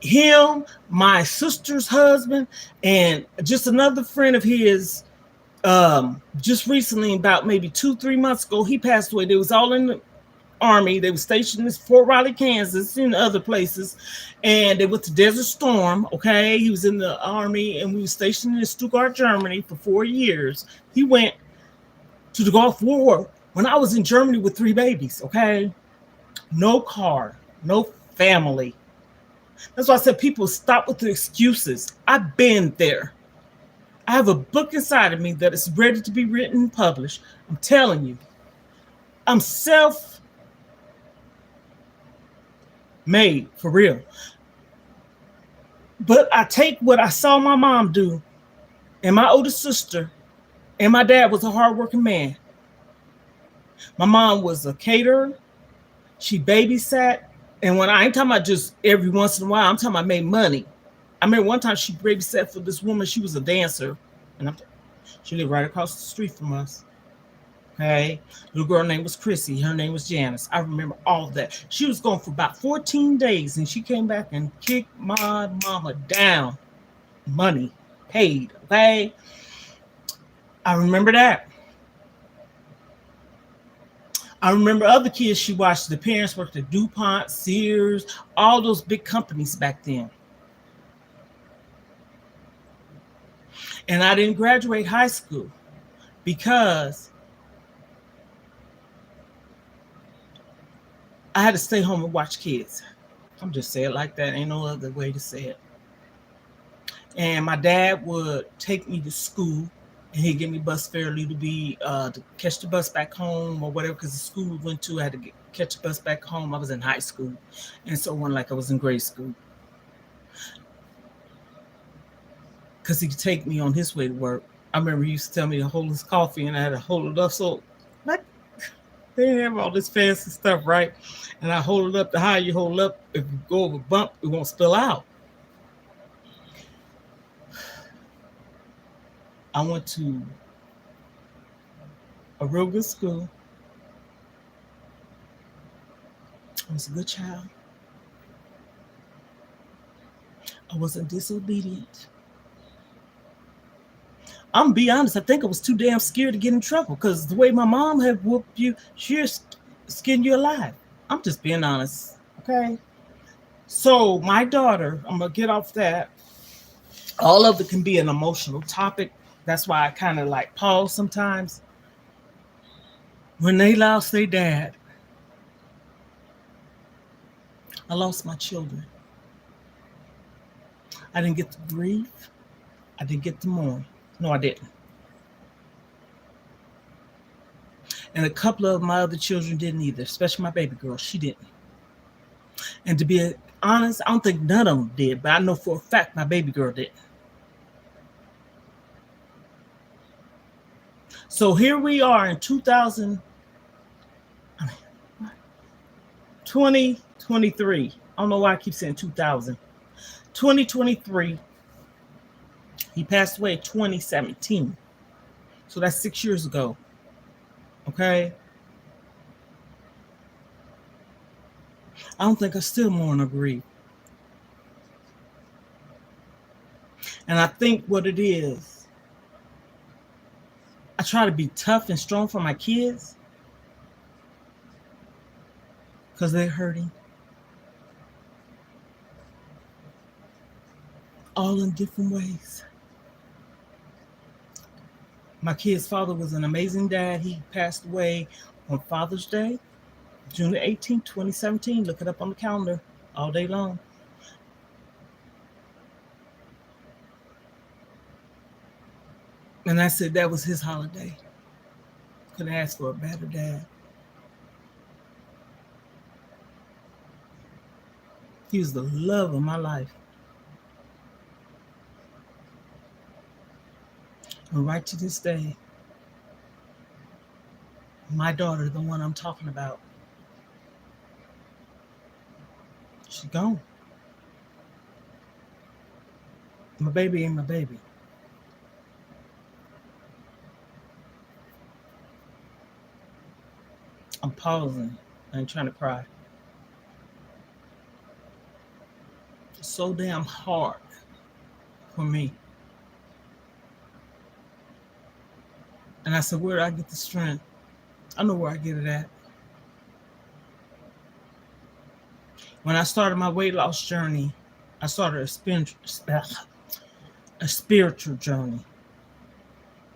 Him, my sister's husband, and just another friend of his, just recently, about maybe 2-3 months ago, he passed away. They was all in the Army. They were stationed in Fort Riley, Kansas, and other places, and they went to Desert Storm. Okay, he was in the Army, and we were stationed in Stuttgart, Germany, for 4 years. He went to the Gulf War when I was in Germany with 3 babies. Okay, no car, no family. That's why I said people stop with the excuses. I've been there. I have a book inside of me that is ready to be written and published. I'm telling you, I'm self-made for real. But I take what I saw my mom do and my older sister, and my dad was a hardworking man. My mom was a caterer. She babysat. And when I ain't talking about just every once in a while, I'm talking about made money. I remember one time she babysat for this woman. She was a dancer. And she lived right across the street from us. Okay. Little girl name was Chrissy. Her name was Janice. I remember all of that. She was gone for about 14 days. And she came back and kicked my mama down. Money paid. Okay. I remember that. I remember other kids she watched. The parents worked at DuPont, Sears, all those big companies back then. And I didn't graduate high school because I had to stay home and watch kids. I'm just saying it like that. Ain't no other way to say it. And my dad would take me to school. And he'd give me bus fare to catch the bus back home or whatever, because the school we went to, I had to catch the bus back home. I was in high school. And so on, like I was in grade school. Because he could take me on his way to work. I remember he used to tell me to hold his coffee, and I had to hold it up. So like, they have all this fancy stuff, right? And I hold it up. The higher you hold it up, if you go over a bump, it won't spill out. I went to a real good school. I was a good child. I wasn't disobedient. I'm gonna be honest, I think I was too damn scared to get in trouble because the way my mom had whooped you, she'll skin you alive. I'm just being honest, okay? So my daughter, I'm gonna get off that. All of it can be an emotional topic. That's why I kind of like pause sometimes. When they lost their dad, I lost my children. I didn't get to grieve. I didn't get to mourn. No, I didn't. And a couple of my other children didn't either, especially my baby girl. She didn't. And to be honest, I don't think none of them did, but I know for a fact my baby girl didn't. So here we are in 2023. I don't know why I keep saying 2000. 2023. He passed away in 2017. So that's 6 years ago. Okay? I don't think I still mourn or grieve. And I think what it is, I try to be tough and strong for my kids because they're hurting. All in different ways. My kid's father was an amazing dad. He passed away on Father's Day, June 18, 2017. Look it up on the calendar all day long. And I said that was his holiday. Couldn't ask for a better dad. He was the love of my life. And right to this day, my daughter, the one I'm talking about, she's gone. My baby ain't my baby. I'm pausing. I ain't trying to cry. It's so damn hard for me. And I said, where do I get the strength? I know where I get it at. When I started my weight loss journey, I started a spiritual journey.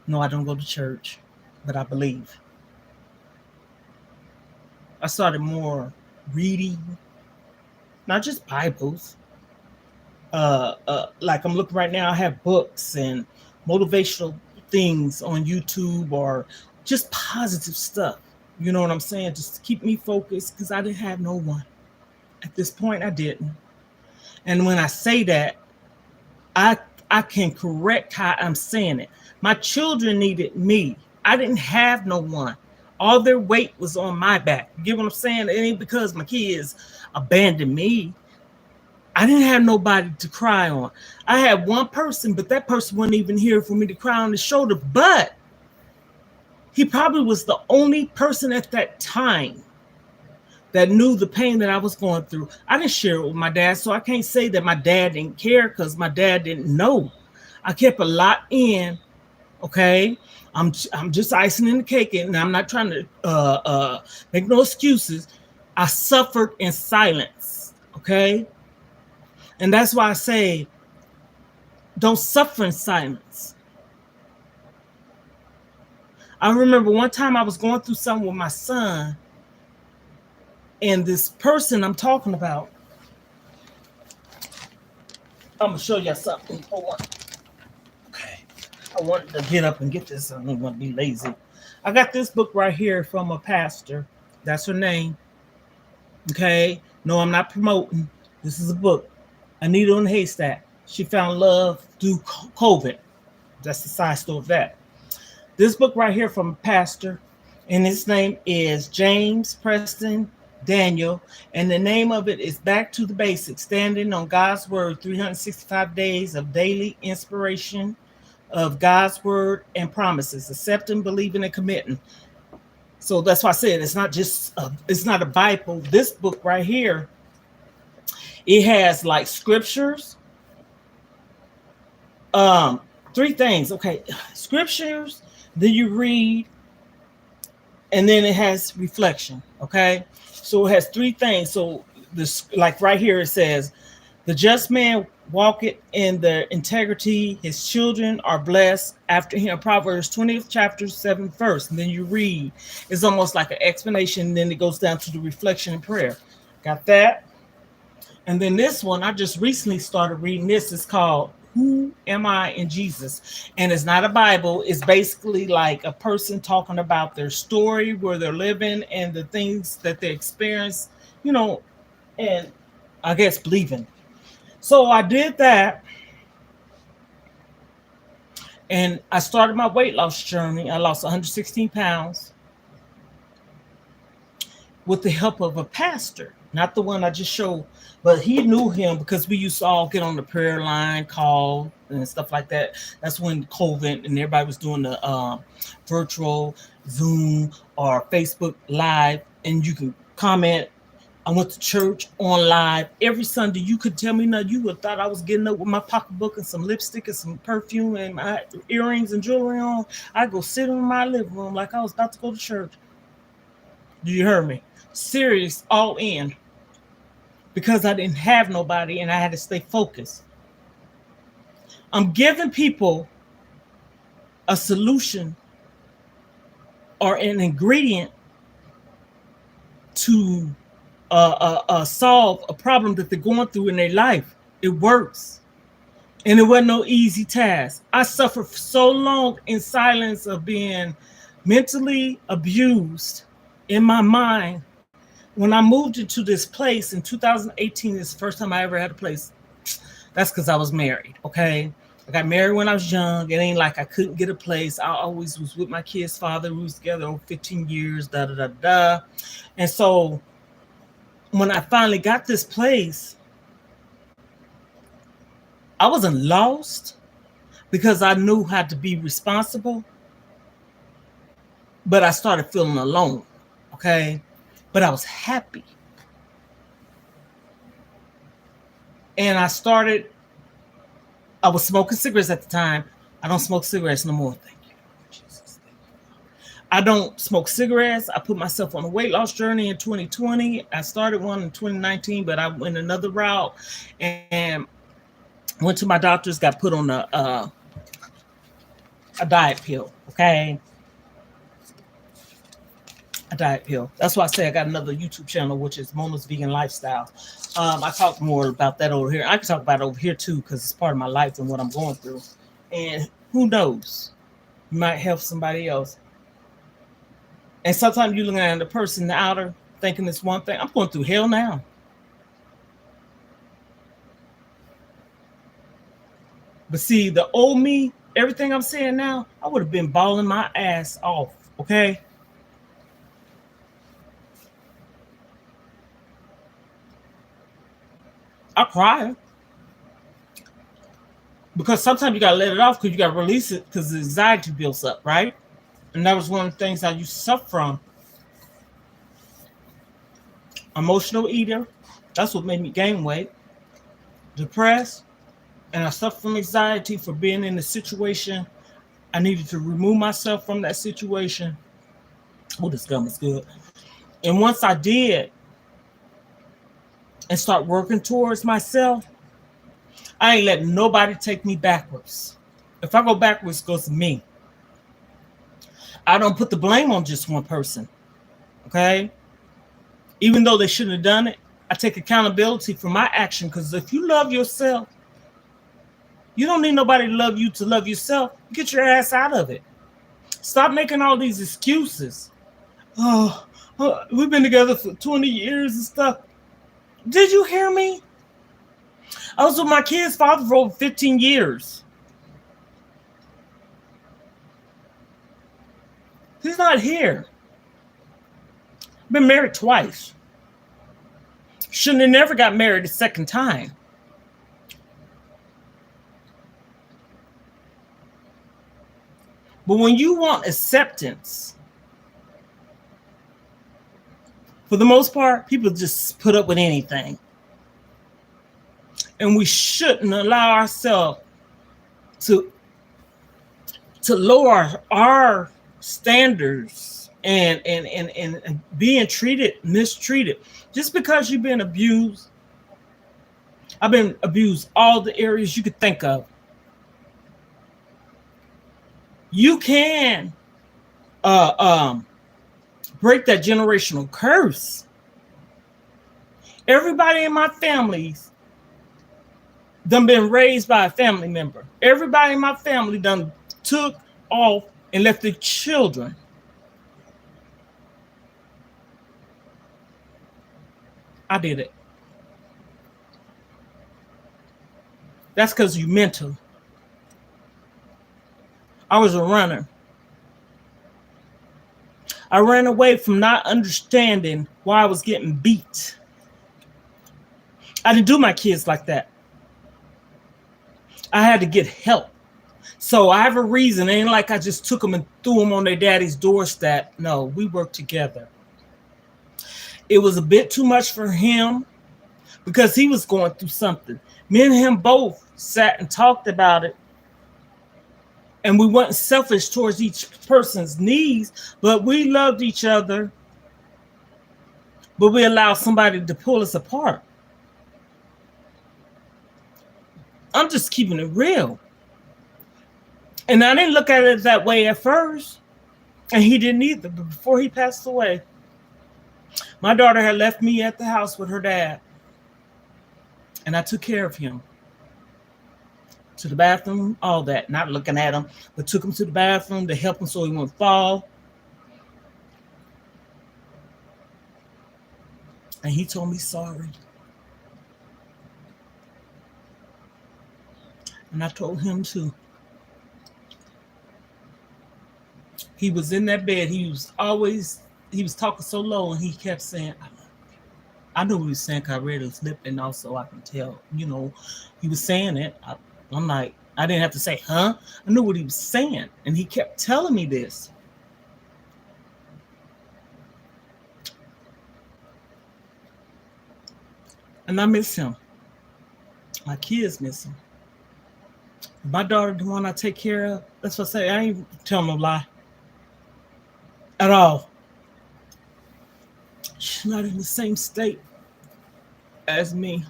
No, I don't go to church, but I believe. I started more reading, not just Bibles. Like I'm looking right now, I have books and motivational things on YouTube or just positive stuff. You know what I'm saying? Just to keep me focused because I didn't have no one. At this point, I didn't. And when I say that, I can correct how I'm saying it. My children needed me. I didn't have no one. All their weight was on my back. You get what I'm saying? It ain't because my kids abandoned me. I didn't have nobody to cry on. I had one person, but that person wasn't even here for me to cry on his shoulder. But he probably was the only person at that time that knew the pain that I was going through. I didn't share it with my dad, so I can't say that my dad didn't care because my dad didn't know. I kept a lot in, okay? I'm just icing in the cake, and I'm not trying to make no excuses. I suffered in silence, okay? And that's why I say, don't suffer in silence. I remember one time I was going through something with my son, and this person I'm talking about, I'm going to show you something. Hold on. Okay. I wanted to get up and get this. I don't want to be lazy. I got this book right here from a pastor. That's her name. Okay. No, I'm not promoting. This is a book. A Needle in a Haystack. She found love through COVID. That's the side story of that. This book right here from a pastor, and his name is James Preston Daniel, and the name of it is Back to the Basics, Standing on God's Word, 365 Days of Daily Inspiration of God's Word and Promises, Accepting, Believing, and Committing. So that's why I said it's not just, it's not a Bible. This book right here, it has like scriptures, three things. Okay, scriptures, then you read, and then it has reflection. Okay, so it has three things. So this, like right here, it says, the just man walketh in their integrity. His children are blessed after him. Proverbs 20th chapter 7th verse. And then you read. It's almost like an explanation. And then it goes down to the reflection and prayer. Got that? And then this one, I just recently started reading this. It's called Who Am I in Jesus? And it's not a Bible. It's basically like a person talking about their story, where they're living, and the things that they experience, you know, and I guess believing. So I did that, and I started my weight loss journey. I lost 116 pounds with the help of a pastor, not the one I just showed, but he knew him because we used to all get on the prayer line, call, and stuff like that. That's when COVID and everybody was doing the virtual Zoom or Facebook Live, and you can comment. I went to church on live every Sunday. You could tell me nothing. You would have thought I was getting up with my pocketbook and some lipstick and some perfume and my earrings and jewelry on. I go sit in my living room like I was about to go to church. Do you hear me? Serious, all in. Because I didn't have nobody and I had to stay focused. I'm giving people a solution or an ingredient to solve a problem that they're going through in their life. It works. And it wasn't no easy task. I suffered for so long in silence of being mentally abused in my mind. When I moved into this place in 2018, is the first time I ever had a place. That's because I was married, okay? I got married when I was young. It ain't like I couldn't get a place. I always was with my kid's father. We was together over 15 years, da-da-da-da. And so when I finally got this place, I wasn't lost because I knew how to be responsible, but I started feeling alone, okay? But I was happy. And I was smoking cigarettes at the time. I don't smoke cigarettes no more. Thank you, Jesus. Thank you. I don't smoke cigarettes. I put myself on a weight loss journey in 2020. I started one in 2019, but I went another route and went to my doctors, got put on a diet pill, okay? A diet pill. That's why I say I got another YouTube channel, which is Mona's Vegan Lifestyle. I talk more about that over here. I can talk about it over here too, because it's part of my life and what I'm going through. And who knows? You might help somebody else. And sometimes you're looking at the person in the outer thinking it's one thing. I'm going through hell now. But see, the old me, everything I'm saying now, I would have been bawling my ass off, okay? I cry because sometimes you gotta let it off because you gotta release it because the anxiety builds up, right? And that was one of the things I used to suffer from. Emotional eater, that's what made me gain weight. Depressed, and I suffered from anxiety for being in a situation. I needed to remove myself from that situation. Oh, this gum is good. And once I did, and start working towards myself, I ain't letting nobody take me backwards. If I go backwards, it goes to me. I don't put the blame on just one person, okay? Even though they shouldn't have done it, I take accountability for my action, because if you love yourself, you don't need nobody to love yourself. Get your ass out of it. Stop making all these excuses. Oh, we've been together for 20 years and stuff. Did you hear me? I was with my kid's father for over 15 years. He's not here. Been married twice. Shouldn't have never got married a second time. But when you want acceptance, for the most part, people just put up with anything. And we shouldn't allow ourselves to lower our standards and being mistreated. Just because you've been abused, I've been abused all the areas you could think of. You can uh, um, break that generational curse. Everybody in my family's done been raised by a family member. Everybody in my family done took off and left their children. I did it. That's because you mental. I was a runner. I ran away from not understanding why I was getting beat. I didn't do my kids like that. I had to get help. So I have a reason. It ain't like I just took them and threw them on their daddy's doorstep. No, we worked together. It was a bit too much for him because he was going through something. Me and him both sat and talked about it. And we weren't selfish towards each person's needs, but we loved each other. But we allowed somebody to pull us apart. I'm just keeping it real. And I didn't look at it that way at first. And he didn't either. But before he passed away, my daughter had left me at the house with her dad. And I took care of him. To the bathroom, all that. Not looking at him, but took him to the bathroom to help him so he wouldn't fall. And he told me sorry. And I told him too. He was in that bed. He was talking so low, and he kept saying, I knew what he was saying because I read his lip, and also I can tell, he was saying it. I'm like, I didn't have to say, huh? I knew what he was saying. And he kept telling me this. And I miss him. My kids miss him. My daughter, the one I take care of, that's what I say. I ain't telling no lie. At all. She's not in the same state as me.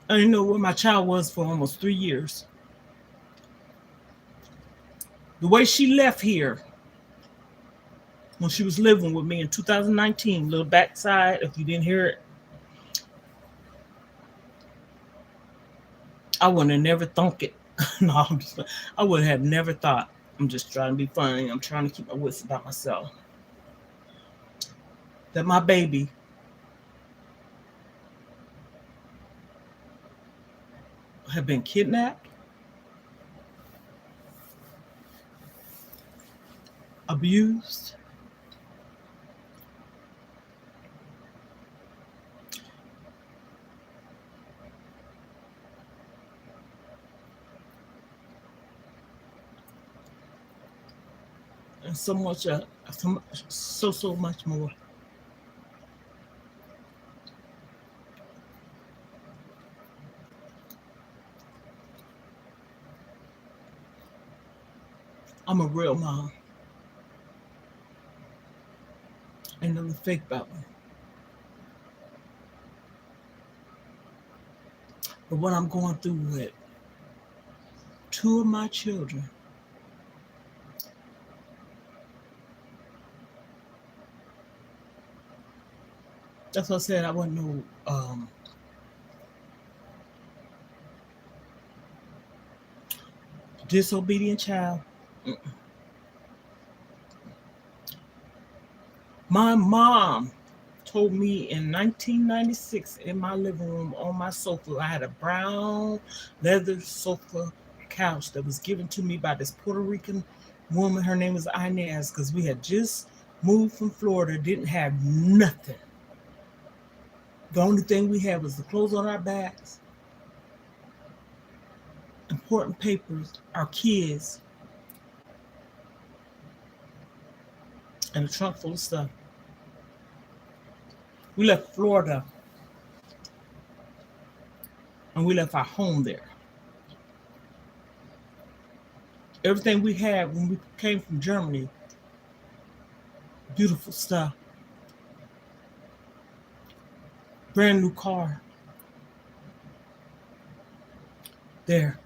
I didn't know where my child was for almost 3 years. The way she left here when she was living with me in 2019, little backside, if you didn't hear it, I would have never thunk it. No, I would have never thought. I'm just trying to be funny. I'm trying to keep my wits about myself. That my baby had been kidnapped, abused, and so much more. I'm a real mom. Ain't nothing fake about me. But what I'm going through with 2 of my children, that's what I said. I wasn't no disobedient child. My mom told me in 1996 in my living room on my sofa, I had a brown leather sofa couch that was given to me by this Puerto Rican woman. Her name was Inez, because we had just moved from Florida, didn't have nothing. The only thing we had was the clothes on our backs, important papers, our kids, and a trunk full of stuff. We left Florida and we left our home there. Everything we had when we came from Germany, beautiful stuff. brand new car. There.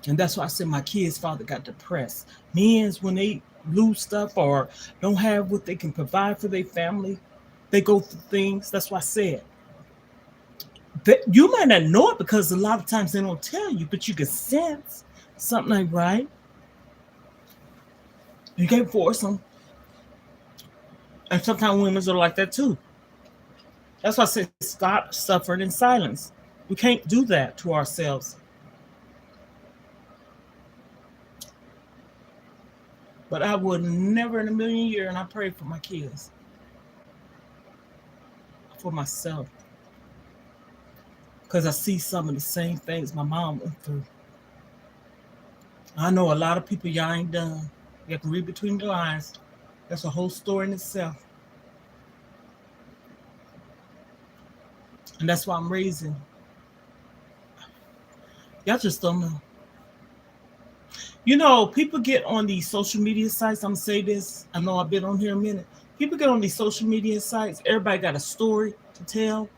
And that's why I said my kids' father got depressed. Men's, when they lose stuff or don't have what they can provide for their family, they go through things. That's why I said that you might not know it because a lot of times they don't tell you, but you can sense something like right. You can't force them. And sometimes women are like that too. That's why I said stop suffering in silence. We can't do that to ourselves. But I would never in a million years, and I pray for my kids, for myself, because I see some of the same things my mom went through. I know a lot of people, y'all ain't done. You have to read between the lines. That's a whole story in itself. And that's why I'm raising. Y'all just don't know. You know, people get on these social media sites. I'm going to say this. I know I've been on here a minute. People get on these social media sites. Everybody got a story to tell.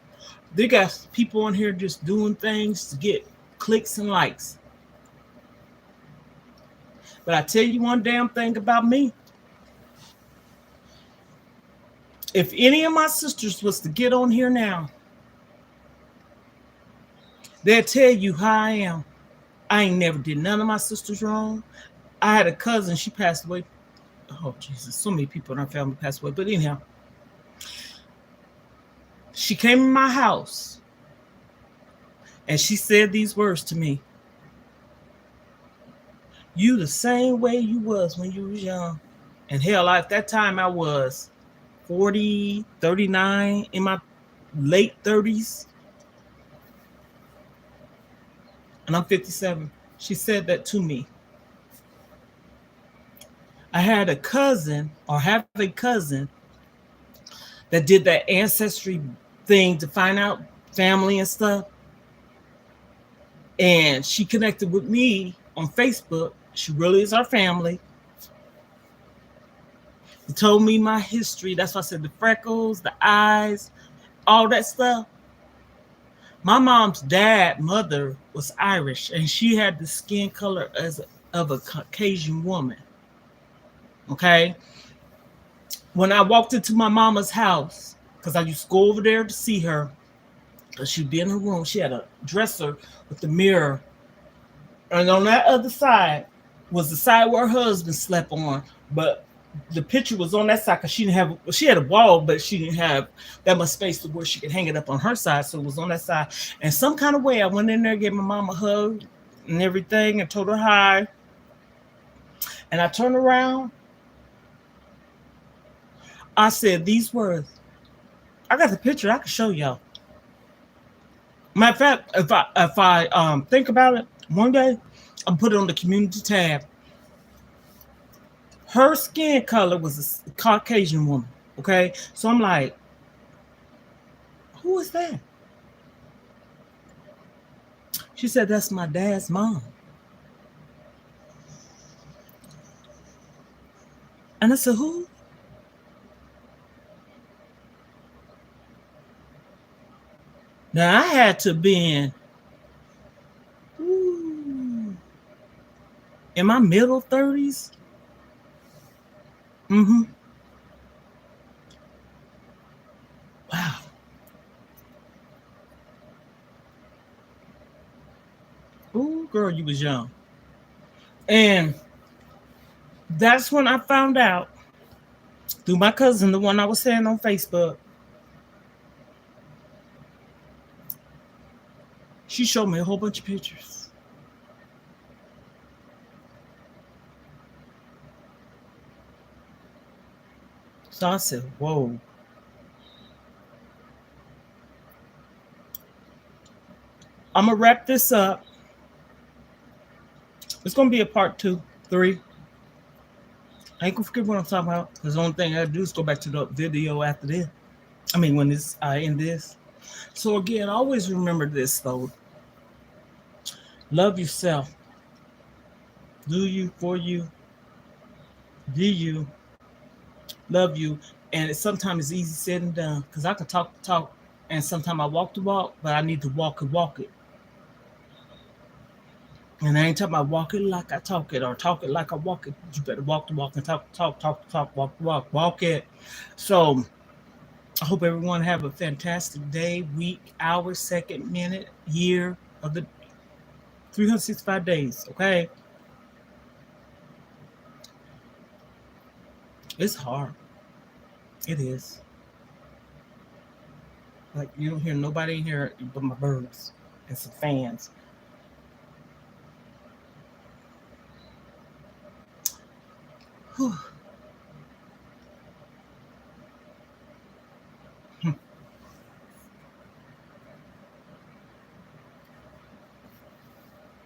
They got people on here just doing things to get clicks and likes. But I tell you one damn thing about me. If any of my sisters was to get on here now, they'll tell you how I am. I ain't never did none of my sisters wrong. I had a cousin, she passed away. Oh, Jesus, so many people in our family passed away. But anyhow, she came in my house and she said these words to me. You the same way you was when you was young. And hell, at that time I was 40, 39, in my late 30s. And I'm 57. She said that to me. I had a cousin, or have a cousin, that did that ancestry thing to find out family and stuff. And she connected with me on Facebook. She really is our family. She told me my history. That's why I said the freckles, the eyes, all that stuff. My mom's mother was Irish, and she had the skin color of a Caucasian woman. Okay? When I walked into my mama's house, because I used to go over there to see her, because she'd be in her room, she had a dresser with the mirror. And on that other side was the side where her husband slept on, but the picture was on that side because she had a wall, but she didn't have that much space to where she could hang it up on her side, so it was on that side. And some kind of way I went in there, gave my mom a hug and everything, and told her hi. And I turned around. I said these words. I got the picture. I can show y'all. Matter of fact, if I think about it, one day I'll put it on the community tab. Her skin color was a Caucasian woman. Okay, so I'm like, who is that? She said, that's my dad's mom. And I said, who? Now I had to be in my middle 30s. Mm-hmm. Wow. Ooh, girl, you was young. And that's when I found out through my cousin, the one I was saying on Facebook. She showed me a whole bunch of pictures. So I said, whoa. I'm going to wrap this up. It's going to be a part 2, 3. I ain't going to forget what I'm talking about. Because the only thing I do is go back to the video after this. I mean, when I end this. So again, always remember this, though. Love yourself. Do you, for you. Be you. Love you. And sometimes it's easy said and done because I can talk the talk, and sometimes I walk the walk, but I need to walk it. And I ain't talking about walk it like I talk it or talk it like I walk it. You better walk the walk and talk the talk, walk it. So I hope everyone have a fantastic day, week, hour, second, minute, year of the 365 days. Okay, it's hard. It is. Like you don't hear nobody in here but my birds and some fans. Whew.